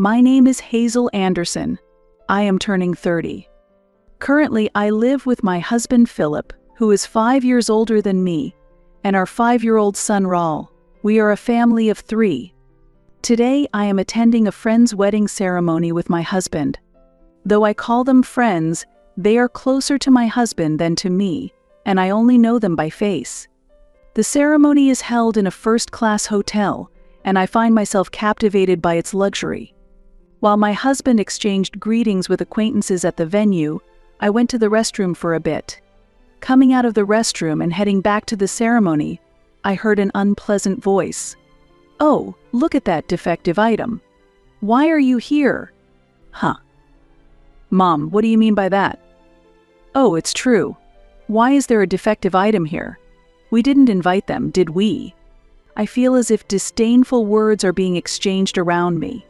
My name is Hazel Anderson. I am turning 30. Currently, I live with my husband Philip, who is 5 years older than me, and our 5-year-old son Raul. We are a family of 3. Today, I am attending a friend's wedding ceremony with my husband. Though I call them friends, they are closer to my husband than to me, and I only know them by face. The ceremony is held in a first-class hotel, and I find myself captivated by its luxury. While my husband exchanged greetings with acquaintances at the venue, I went to the restroom for a bit. Coming out of the restroom and heading back to the ceremony, I heard an unpleasant voice. "Oh, look at that defective item. Why are you here?" "Huh. Mom, what do you mean by that?" "Oh, it's true. Why is there a defective item here? We didn't invite them, did we?" I feel as if disdainful words are being exchanged around me.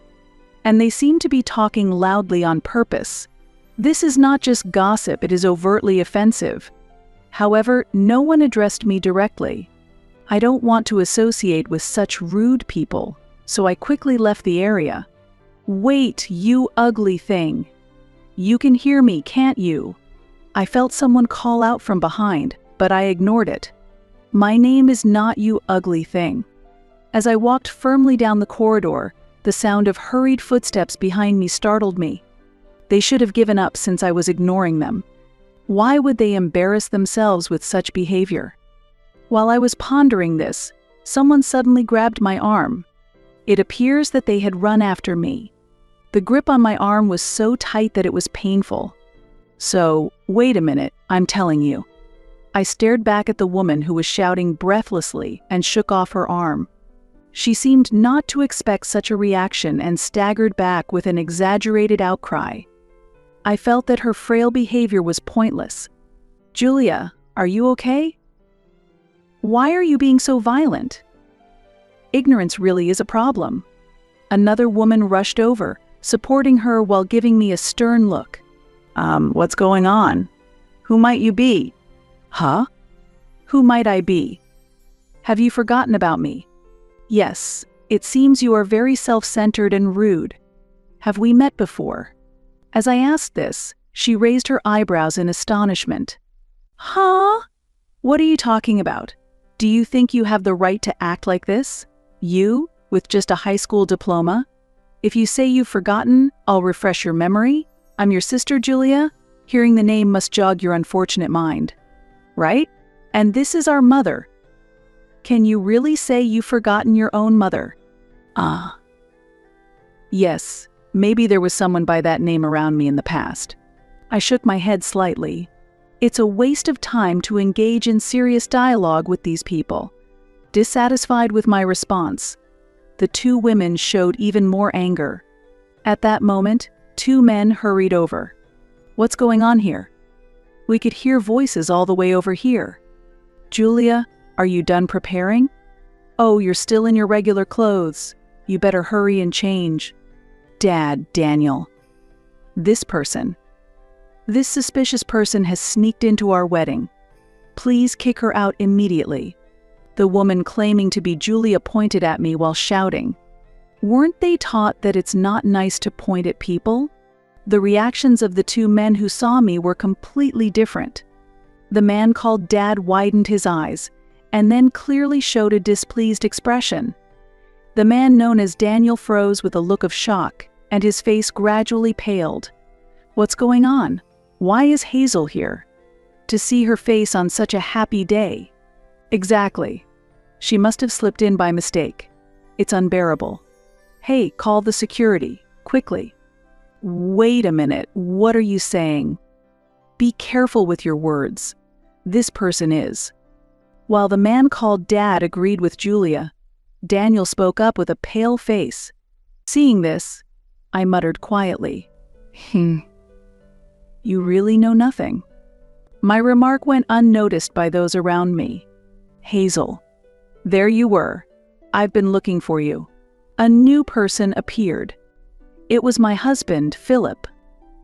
And they seem to be talking loudly on purpose. This is not just gossip, it is overtly offensive. However, no one addressed me directly. I don't want to associate with such rude people, so I quickly left the area. "Wait, you ugly thing. You can hear me, can't you?" I felt someone call out from behind, but I ignored it. My name is not you ugly thing. As I walked firmly down the corridor, the sound of hurried footsteps behind me startled me. They should have given up since I was ignoring them. Why would they embarrass themselves with such behavior? While I was pondering this, someone suddenly grabbed my arm. It appears that they had run after me. The grip on my arm was so tight that it was painful. "So, wait a minute, I'm telling you." I stared back at the woman who was shouting breathlessly and shook off her arm. She seemed not to expect such a reaction and staggered back with an exaggerated outcry. I felt that her frail behavior was pointless. "Julia, are you okay? Why are you being so violent?" Ignorance really is a problem. Another woman rushed over, supporting her while giving me a stern look. What's going on? Who might you be?" "Huh? Who might I be? Have you forgotten about me?" "Yes, it seems you are very self-centered and rude. Have we met before?" As I asked this, she raised her eyebrows in astonishment. "Huh? What are you talking about? Do you think you have the right to act like this? You, with just a high school diploma? If you say you've forgotten, I'll refresh your memory. I'm your sister, Julia. Hearing the name must jog your unfortunate mind. Right? And this is our mother. Can you really say you've forgotten your own mother?" Yes, maybe there was someone by that name around me in the past. I shook my head slightly. It's a waste of time to engage in serious dialogue with these people. Dissatisfied with my response, the 2 women showed even more anger. At that moment, 2 men hurried over. "What's going on here?" We could hear voices all the way over here. "Julia, are you done preparing?" "Oh, you're still in your regular clothes. You better hurry and change." "Dad, Daniel. This suspicious person has sneaked into our wedding. Please kick her out immediately." The woman claiming to be Julia pointed at me while shouting. Weren't they taught that it's not nice to point at people? The reactions of the 2 men who saw me were completely different. The man called Dad widened his eyes, and then clearly showed a displeased expression. The man known as Daniel froze with a look of shock, and his face gradually paled. What's going on? Why is Hazel here? To see her face on such a happy day. Exactly. She must have slipped in by mistake. It's unbearable. Hey, call the security, quickly. Wait a minute, what are you saying? Be careful with your words. This person is. While the man called Dad agreed with Julia, Daniel spoke up with a pale face. Seeing this, I muttered quietly, You really know nothing. My remark went unnoticed by those around me. Hazel, there you were. I've been looking for you. A new person appeared. It was my husband, Philip.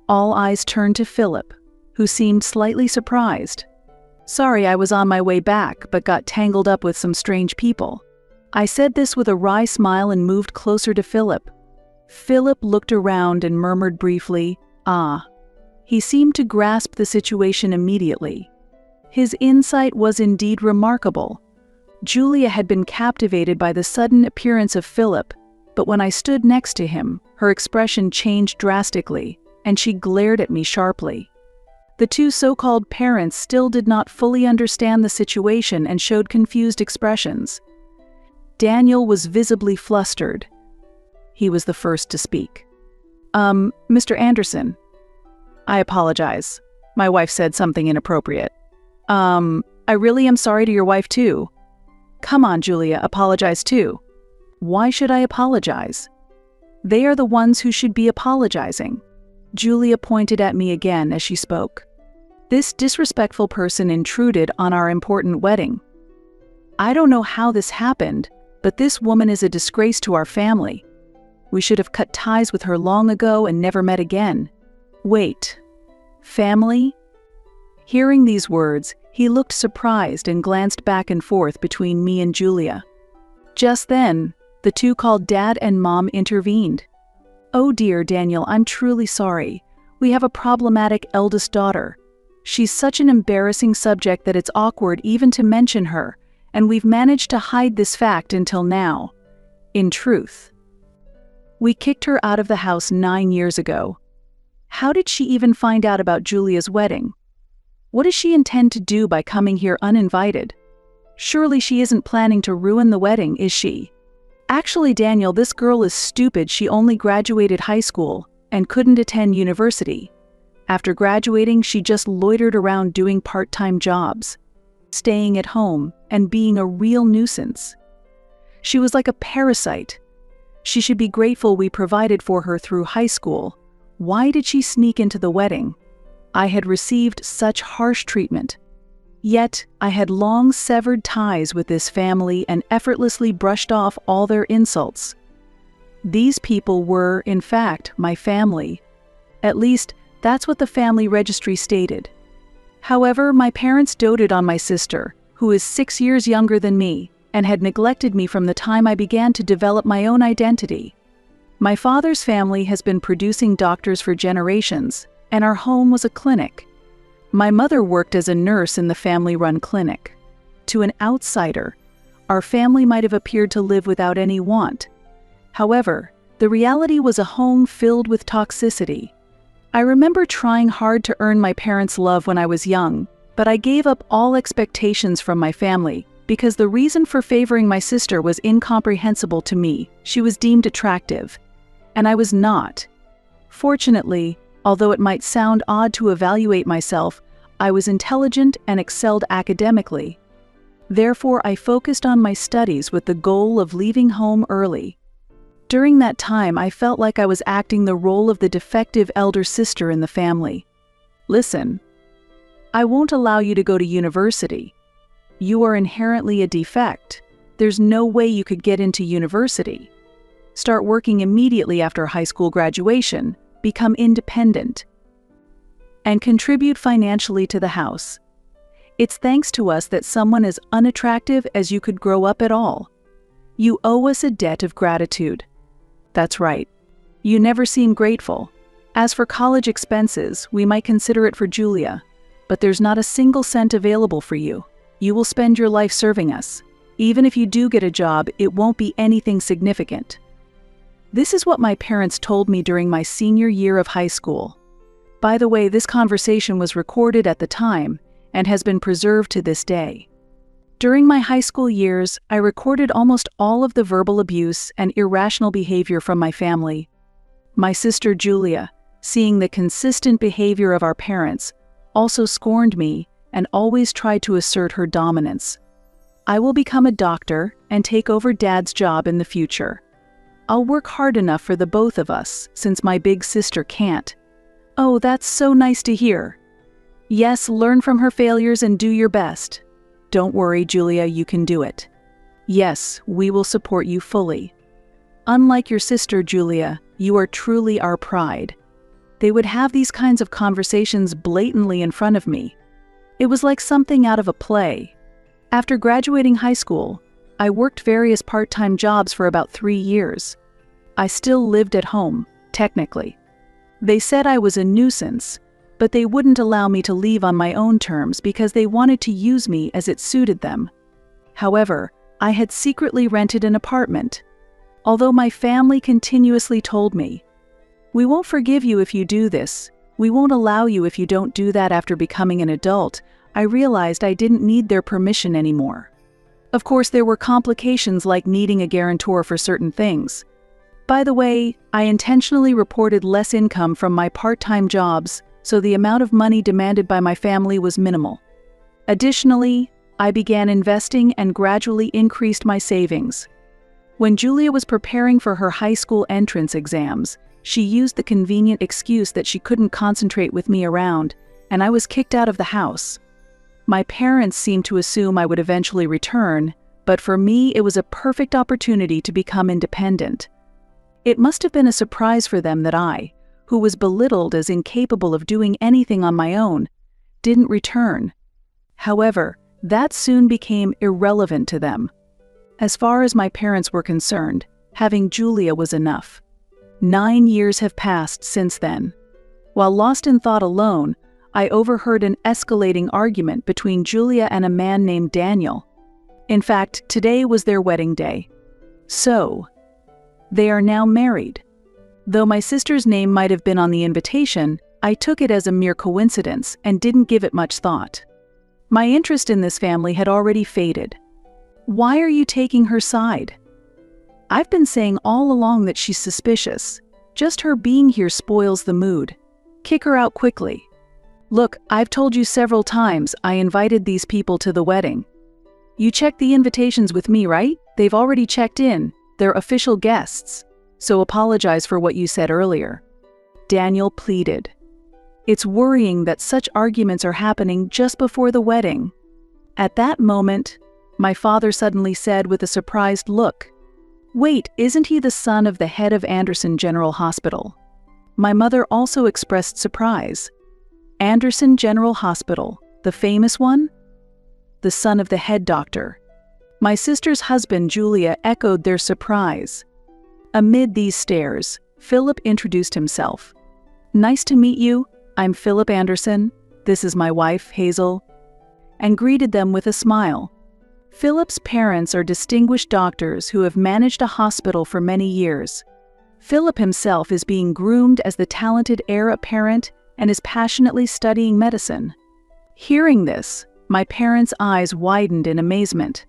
All eyes turned to Philip, who seemed slightly surprised. Sorry, I was on my way back, but got tangled up with some strange people. I said this with a wry smile and moved closer to Philip. Philip looked around and murmured briefly, "Ah." He seemed to grasp the situation immediately. His insight was indeed remarkable. Julia had been captivated by the sudden appearance of Philip, but when I stood next to him, her expression changed drastically, and she glared at me sharply. The two so-called parents still did not fully understand the situation and showed confused expressions. Daniel was visibly flustered. He was the first to speak. Mr. Anderson. I apologize. My wife said something inappropriate. I really am sorry to your wife too. Come on, Julia, apologize too. Why should I apologize? They are the ones who should be apologizing. Julia pointed at me again as she spoke. This disrespectful person intruded on our important wedding. I don't know how this happened, but this woman is a disgrace to our family. We should have cut ties with her long ago and never met again. Wait, family? Hearing these words, he looked surprised and glanced back and forth between me and Julia. Just then, the two called Dad and Mom intervened. "Oh dear, Daniel, I'm truly sorry. We have a problematic eldest daughter. She's such an embarrassing subject that it's awkward even to mention her, and we've managed to hide this fact until now. In truth, we kicked her out of the house 9 years ago. How did she even find out about Julia's wedding? What does she intend to do by coming here uninvited? Surely she isn't planning to ruin the wedding, is she? Actually, Daniel, this girl is stupid. She only graduated high school and couldn't attend university. After graduating, she just loitered around doing part-time jobs, staying at home, and being a real nuisance. She was like a parasite. She should be grateful we provided for her through high school. Why did she sneak into the wedding? I had received such harsh treatment. Yet, I had long severed ties with this family and effortlessly brushed off all their insults. These people were, in fact, my family. At least, that's what the family registry stated. However, my parents doted on my sister, who is 6 years younger than me, and had neglected me from the time I began to develop my own identity. My father's family has been producing doctors for generations, and our home was a clinic. My mother worked as a nurse in the family-run clinic. To an outsider, our family might have appeared to live without any want. However, the reality was a home filled with toxicity. I remember trying hard to earn my parents' love when I was young, but I gave up all expectations from my family because the reason for favoring my sister was incomprehensible to me. She was deemed attractive, and I was not. Fortunately, although it might sound odd to evaluate myself, I was intelligent and excelled academically. Therefore, I focused on my studies with the goal of leaving home early. During that time, I felt like I was acting the role of the defective elder sister in the family. Listen, I won't allow you to go to university. You are inherently a defect. There's no way you could get into university. Start working immediately after high school graduation, become independent, and contribute financially to the house. It's thanks to us that someone as unattractive as you could grow up at all. You owe us a debt of gratitude. That's right. You never seem grateful. As for college expenses, we might consider it for Julia, but there's not a single cent available for you. You will spend your life serving us. Even if you do get a job, it won't be anything significant. This is what my parents told me during my senior year of high school. By the way, this conversation was recorded at the time and has been preserved to this day. During my high school years, I recorded almost all of the verbal abuse and irrational behavior from my family. My sister Julia, seeing the consistent behavior of our parents, also scorned me and always tried to assert her dominance. I will become a doctor and take over Dad's job in the future. I'll work hard enough for the both of us, since my big sister can't. Oh, that's so nice to hear. Yes, learn from her failures and do your best. Don't worry, Julia, you can do it. Yes, we will support you fully. Unlike your sister, Julia, you are truly our pride. They would have these kinds of conversations blatantly in front of me. It was like something out of a play. After graduating high school, I worked various part-time jobs for about 3 years. I still lived at home, technically. They said I was a nuisance, but they wouldn't allow me to leave on my own terms because they wanted to use me as it suited them. However, I had secretly rented an apartment. Although my family continuously told me, "We won't forgive you if you do this. We won't allow you if you don't do that after becoming an adult," I realized I didn't need their permission anymore. Of course, there were complications like needing a guarantor for certain things. By the way, I intentionally reported less income from my part-time jobs, so the amount of money demanded by my family was minimal. Additionally, I began investing and gradually increased my savings. When Julia was preparing for her high school entrance exams, she used the convenient excuse that she couldn't concentrate with me around, and I was kicked out of the house. My parents seemed to assume I would eventually return, but for me it was a perfect opportunity to become independent. It must have been a surprise for them that I, who was belittled as incapable of doing anything on my own, didn't return. However, that soon became irrelevant to them. As far as my parents were concerned, having Julia was enough. 9 years have passed since then. While lost in thought alone, I overheard an escalating argument between Julia and a man named Daniel. In fact, today was their wedding day. So, they are now married. Though my sister's name might have been on the invitation, I took it as a mere coincidence and didn't give it much thought. My interest in this family had already faded. Why are you taking her side? I've been saying all along that she's suspicious. Just her being here spoils the mood. Kick her out quickly. Look, I've told you several times I invited these people to the wedding. You checked the invitations with me, right? They've already checked in. They're official guests. So apologize for what you said earlier. Daniel pleaded. It's worrying that such arguments are happening just before the wedding. At that moment, my father suddenly said with a surprised look, "Wait, isn't he the son of the head of Anderson General Hospital?" My mother also expressed surprise. Anderson General Hospital, the famous one? The son of the head doctor. My sister's husband, Julia, echoed their surprise. Amid these stares, Philip introduced himself. "Nice to meet you. I'm Philip Anderson. This is my wife, Hazel," and greeted them with a smile. Philip's parents are distinguished doctors who have managed a hospital for many years. Philip himself is being groomed as the talented heir apparent and is passionately studying medicine. Hearing this, my parents' eyes widened in amazement.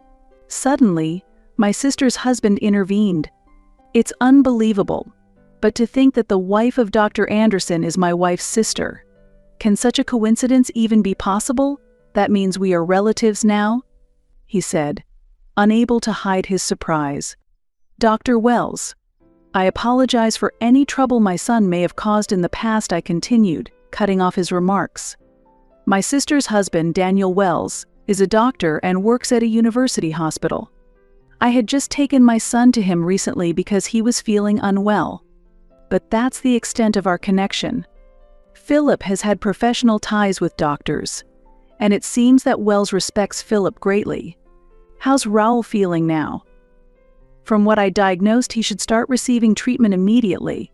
Suddenly, my sister's husband intervened. "It's unbelievable, but to think that the wife of Dr. Anderson is my wife's sister. Can such a coincidence even be possible? That means we are relatives now?" he said, unable to hide his surprise. "Dr. Wells, I apologize for any trouble my son may have caused in the past," I continued, cutting off his remarks. "My sister's husband, Daniel Wells, is a doctor and works at a university hospital. I had just taken my son to him recently because he was feeling unwell. But that's the extent of our connection. Philip has had professional ties with doctors, and it seems that Wells respects Philip greatly. How's Raoul feeling now? From what I diagnosed, he should start receiving treatment immediately.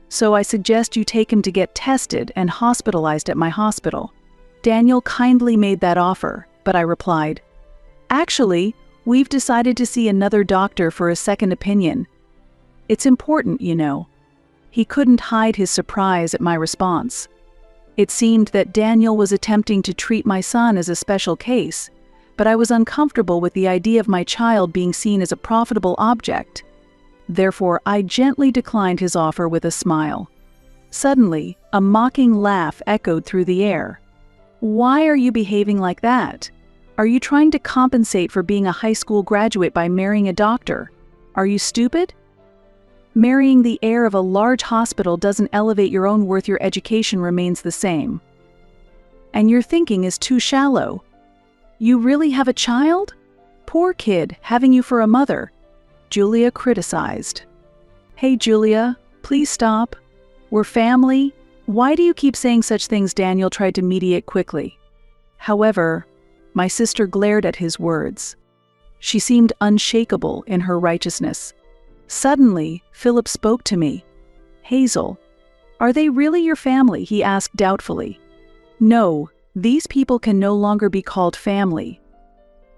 So I suggest you take him to get tested and hospitalized at my hospital." Daniel kindly made that offer, but I replied, "Actually, we've decided to see another doctor for a second opinion. It's important, you know." He couldn't hide his surprise at my response. It seemed that Daniel was attempting to treat my son as a special case, but I was uncomfortable with the idea of my child being seen as a profitable object. Therefore, I gently declined his offer with a smile. Suddenly, a mocking laugh echoed through the air. "Why are you behaving like that? Are you trying to compensate for being a high school graduate by marrying a doctor? Are you stupid? Marrying the heir of a large hospital doesn't elevate your own worth. Your education remains the same. And your thinking is too shallow. You really have a child? Poor kid, having you for a mother," Julia criticized. "Hey Julia, please stop. We're family. Why do you keep saying such things?" Daniel tried to mediate quickly. However, my sister glared at his words. She seemed unshakable in her righteousness. Suddenly, Philip spoke to me. "Hazel, are they really your family?" he asked doubtfully. "No, these people can no longer be called family.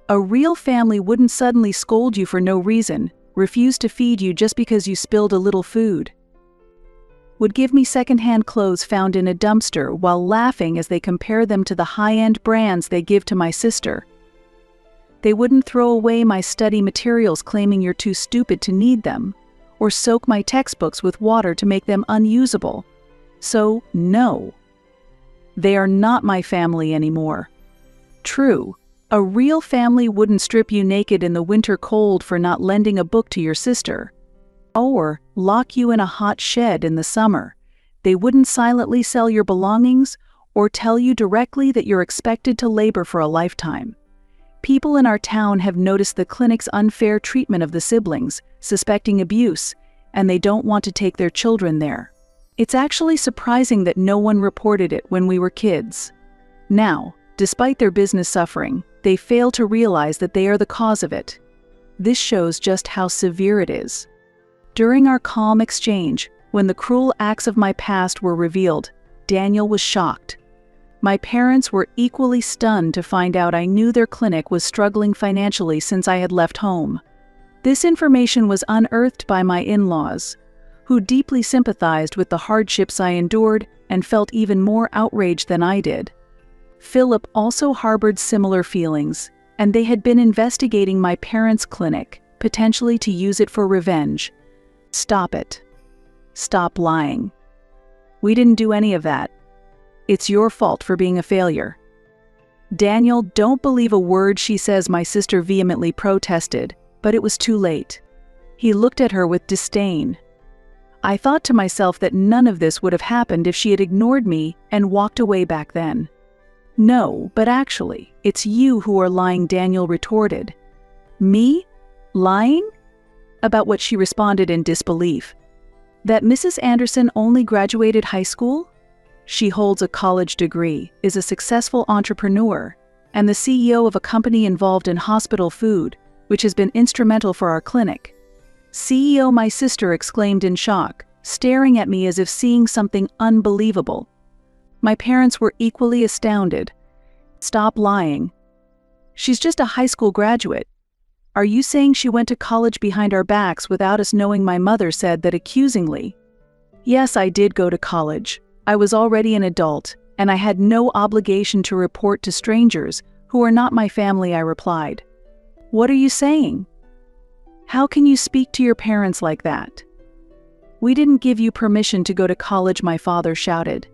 A real family wouldn't suddenly scold you for no reason, refuse to feed you just because you spilled a little food, would give me secondhand clothes found in a dumpster while laughing as they compare them to the high-end brands they give to my sister. They wouldn't throw away my study materials claiming you're too stupid to need them, or soak my textbooks with water to make them unusable. So, no. They are not my family anymore. True, a real family wouldn't strip you naked in the winter cold for not lending a book to your sister, or lock you in a hot shed in the summer. They wouldn't silently sell your belongings or tell you directly that you're expected to labor for a lifetime. People in our town have noticed the clinic's unfair treatment of the siblings, suspecting abuse, and they don't want to take their children there. It's actually surprising that no one reported it when we were kids. Now, despite their business suffering, they fail to realize that they are the cause of it. This shows just how severe it is. During our calm exchange, when the cruel acts of my past were revealed, Daniel was shocked. My parents were equally stunned to find out I knew their clinic was struggling financially since I had left home. This information was unearthed by my in-laws, who deeply sympathized with the hardships I endured and felt even more outraged than I did. Philip also harbored similar feelings, and they had been investigating my parents' clinic, potentially to use it for revenge. Stop it. Stop lying. We didn't do any of that. It's your fault for being a failure. Daniel, don't believe a word she says, my sister vehemently protested, but it was too late. He looked at her with disdain. I thought to myself that none of this would have happened if she had ignored me and walked away back then. No, but actually, it's you who are lying, Daniel retorted. Me? Lying? About what? She responded in disbelief. That Mrs. Anderson only graduated high school? She holds a college degree, is a successful entrepreneur, and the CEO of a company involved in hospital food, which has been instrumental for our clinic. CEO, my sister exclaimed in shock, staring at me as if seeing something unbelievable. My parents were equally astounded. Stop lying. She's just a high school graduate. Are you saying she went to college behind our backs without us knowing? My mother said that accusingly. Yes, I did go to college. I was already an adult, and I had no obligation to report to strangers who are not my family, I replied. What are you saying? How can you speak to your parents like that? We didn't give you permission to go to college, my father shouted.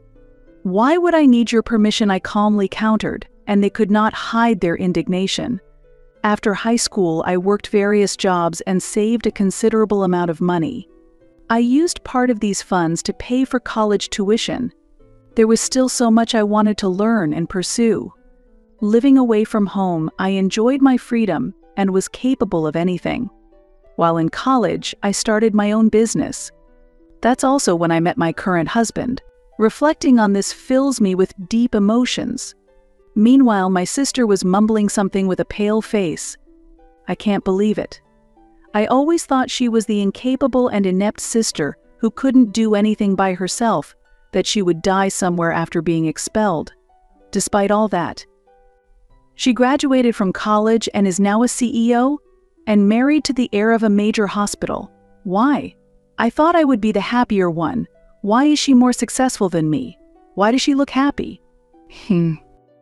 Why would I need your permission? I calmly countered, and they could not hide their indignation. After high school, I worked various jobs and saved a considerable amount of money. I used part of these funds to pay for college tuition. There was still so much I wanted to learn and pursue. Living away from home, I enjoyed my freedom and was capable of anything. While in college, I started my own business. That's also when I met my current husband. Reflecting on this fills me with deep emotions. Meanwhile, my sister was mumbling something with a pale face. I can't believe it. I always thought she was the incapable and inept sister who couldn't do anything by herself, that she would die somewhere after being expelled. Despite all that, she graduated from college and is now a CEO and married to the heir of a major hospital. Why? I thought I would be the happier one. Why is she more successful than me? Why does she look happy?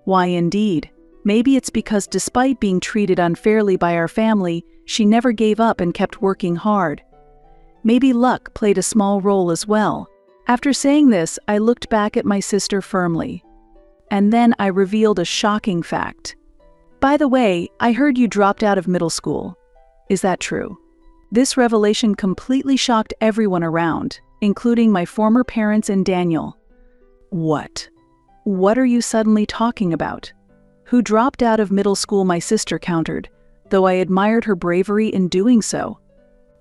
Why indeed? Maybe it's because despite being treated unfairly by our family, she never gave up and kept working hard. Maybe luck played a small role as well. After saying this, I looked back at my sister firmly. And then I revealed a shocking fact. By the way, I heard you dropped out of middle school. Is that true? This revelation completely shocked everyone around, including my former parents and Daniel. What? What are you suddenly talking about? Who dropped out of middle school? My sister countered, though I admired her bravery in doing so.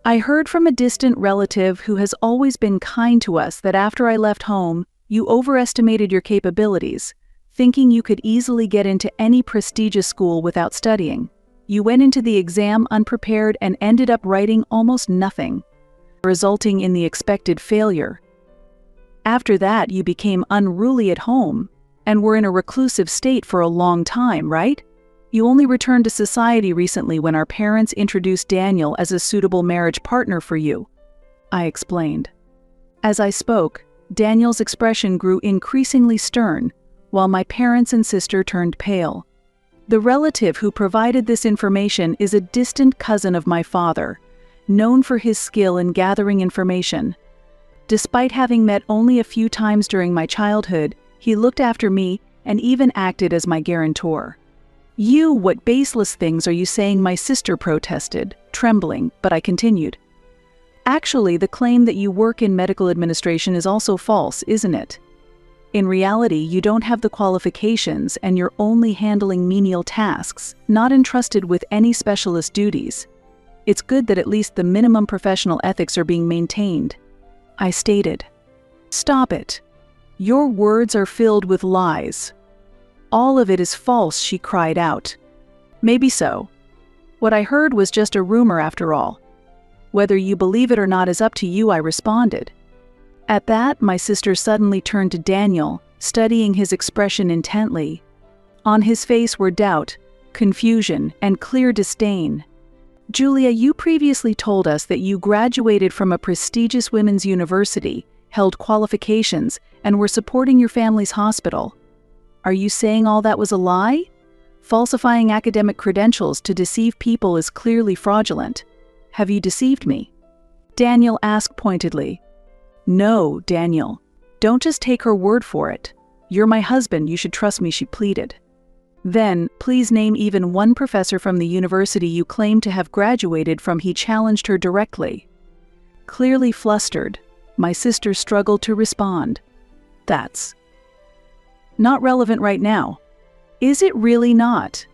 I heard from a distant relative who has always been kind to us that after I left home, you overestimated your capabilities, thinking you could easily get into any prestigious school without studying. You went into the exam unprepared and ended up writing almost nothing. resulting in the expected failure. After that, you became unruly at home and were in a reclusive state for a long time, right? You only returned to society recently when our parents introduced Daniel as a suitable marriage partner for you, I explained. As I spoke, Daniel's expression grew increasingly stern, while my parents and sister turned pale. The relative who provided this information is a distant cousin of my father, known for his skill in gathering information. Despite having met only a few times during my childhood, he looked after me and even acted as my guarantor. What baseless things are you saying?" my sister protested, trembling, but I continued. "Actually, the claim that you work in medical administration is also false, isn't it? In reality, you don't have the qualifications and you're only handling menial tasks, not entrusted with any specialist duties. It's good that at least the minimum professional ethics are being maintained," I stated. "Stop it. Your words are filled with lies. All of it is false," she cried out. "Maybe so. What I heard was just a rumor after all. Whether you believe it or not is up to you," I responded. At that, my sister suddenly turned to Daniel, studying his expression intently. On his face were doubt, confusion, and clear disdain. "Julia, you previously told us that you graduated from a prestigious women's university, held qualifications, and were supporting your family's hospital. Are you saying all that was a lie? Falsifying academic credentials to deceive people is clearly fraudulent. Have you deceived me?" Daniel asked pointedly. "No, Daniel. Don't just take her word for it. You're my husband, you should trust me," she pleaded. "Then, please name even one professor from the university you claim to have graduated from," he challenged her directly. Clearly flustered, my sister struggled to respond. "That's not relevant right now." "Is it really not?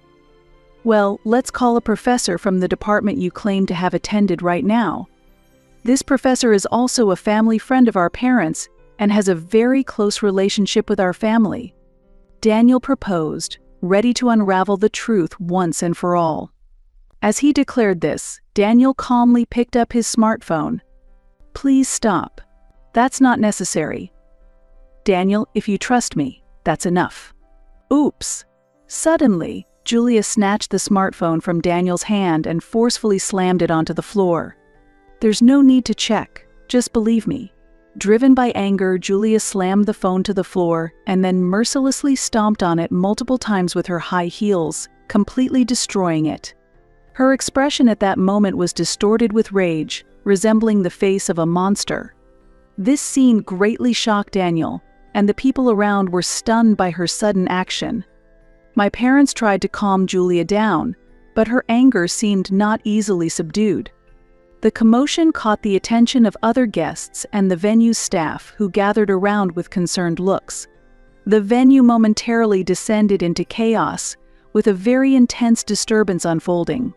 Well, let's call a professor from the department you claim to have attended right now. This professor is also a family friend of our parents and has a very close relationship with our family," Daniel proposed, ready to unravel the truth once and for all. As he declared this, Daniel calmly picked up his smartphone. "Please stop. That's not necessary. Daniel, if you trust me, that's enough." Oops! Suddenly, Julia snatched the smartphone from Daniel's hand and forcefully slammed it onto the floor. "There's no need to check, just believe me." Driven by anger, Julia slammed the phone to the floor and then mercilessly stomped on it multiple times with her high heels, completely destroying it. Her expression at that moment was distorted with rage, resembling the face of a monster. This scene greatly shocked Daniel, and the people around were stunned by her sudden action. My parents tried to calm Julia down, but her anger seemed not easily subdued. The commotion caught the attention of other guests and the venue's staff, who gathered around with concerned looks. The venue momentarily descended into chaos, with a very intense disturbance unfolding.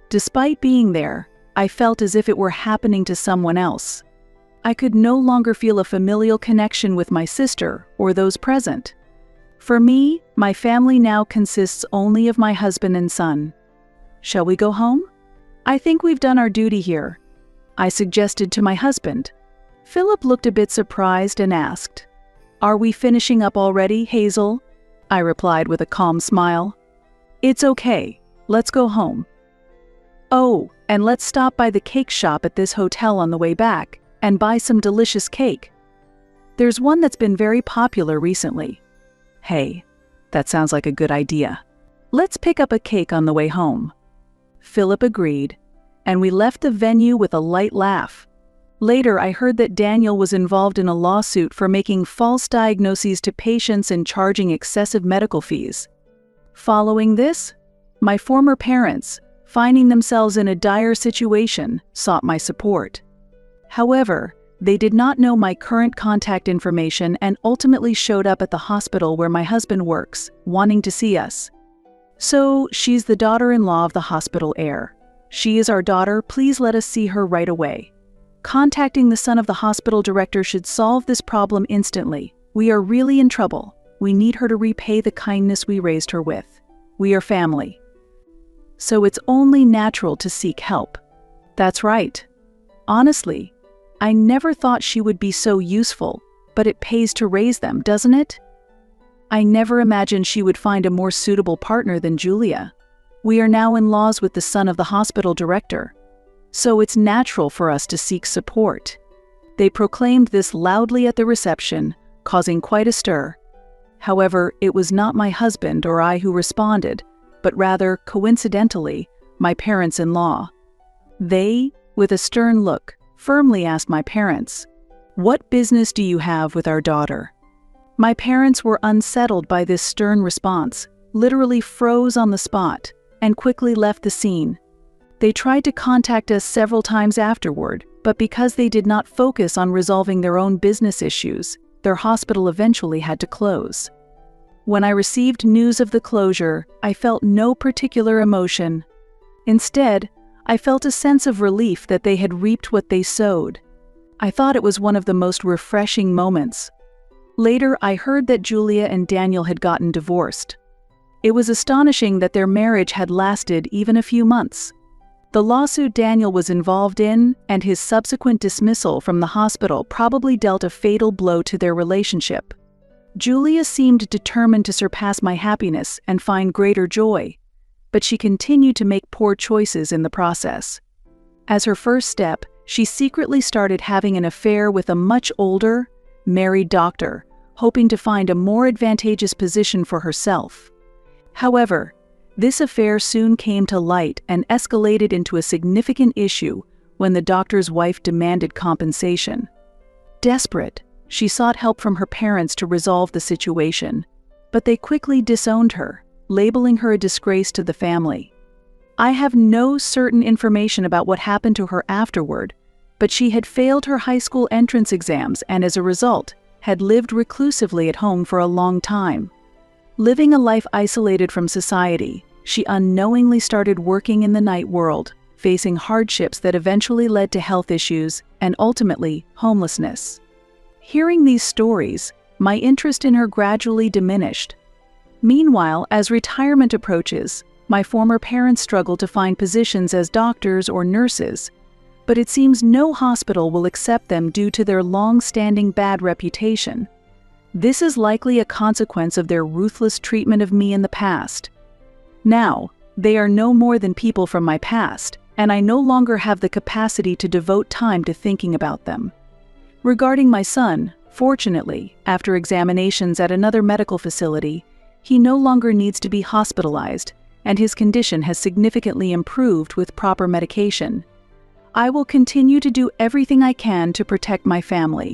Despite being there, I felt as if it were happening to someone else. I could no longer feel a familial connection with my sister or those present. For me, my family now consists only of my husband and son. "Shall we go home? I think we've done our duty here," I suggested to my husband. Philip looked a bit surprised and asked, "Are we finishing up already, Hazel?" I replied with a calm smile. "It's okay, let's go home. Oh, and let's stop by the cake shop at this hotel on the way back and buy some delicious cake. There's one that's been very popular recently." "Hey, that sounds like a good idea. Let's pick up a cake on the way home." Philip agreed, and we left the venue with a light laugh. Later, I heard that Daniel was involved in a lawsuit for making false diagnoses to patients and charging excessive medical fees. Following this, my former parents, finding themselves in a dire situation, sought my support. However, they did not know my current contact information and ultimately showed up at the hospital where my husband works, wanting to see us. "So, she's the daughter-in-law of the hospital heir. She is our daughter, please let us see her right away. Contacting the son of the hospital director should solve this problem instantly. We are really in trouble. We need her to repay the kindness we raised her with. We are family. So it's only natural to seek help." "That's right. Honestly, I never thought she would be so useful, but it pays to raise them, doesn't it? I never imagined she would find a more suitable partner than Julia. We are now in-laws with the son of the hospital director, so it's natural for us to seek support. They proclaimed this loudly at the reception, causing quite a stir. However, it was not my husband or I who responded, but rather, coincidentally, my parents-in-law. They, with a stern look, firmly asked my parents, "What business do you have with our daughter?" My parents were unsettled by this stern response, literally froze on the spot, and quickly left the scene. They tried to contact us several times afterward, but because they did not focus on resolving their own business issues, their hospital eventually had to close. When I received news of the closure, I felt no particular emotion. Instead, I felt a sense of relief that they had reaped what they sowed. I thought it was one of the most refreshing moments. Later, I heard that Julia and Daniel had gotten divorced. It was astonishing that their marriage had lasted even a few months. The lawsuit Daniel was involved in and his subsequent dismissal from the hospital probably dealt a fatal blow to their relationship. Julia seemed determined to surpass my happiness and find greater joy, but she continued to make poor choices in the process. As her first step, she secretly started having an affair with a much older, married doctor, hoping to find a more advantageous position for herself. However, this affair soon came to light and escalated into a significant issue when the doctor's wife demanded compensation. Desperate, she sought help from her parents to resolve the situation, but they quickly disowned her, labeling her a disgrace to the family. I have no certain information about what happened to her afterward, but she had failed her high school entrance exams and as a result, had lived reclusively at home for a long time. Living a life isolated from society, she unknowingly started working in the night world, facing hardships that eventually led to health issues and ultimately homelessness. Hearing these stories, my interest in her gradually diminished. Meanwhile, as retirement approaches, my former parents struggle to find positions as doctors or nurses, but it seems no hospital will accept them due to their long-standing bad reputation. This is likely a consequence of their ruthless treatment of me in the past. Now, they are no more than people from my past, and I no longer have the capacity to devote time to thinking about them. Regarding my son, fortunately, after examinations at another medical facility, he no longer needs to be hospitalized, and his condition has significantly improved with proper medication. I will continue to do everything I can to protect my family.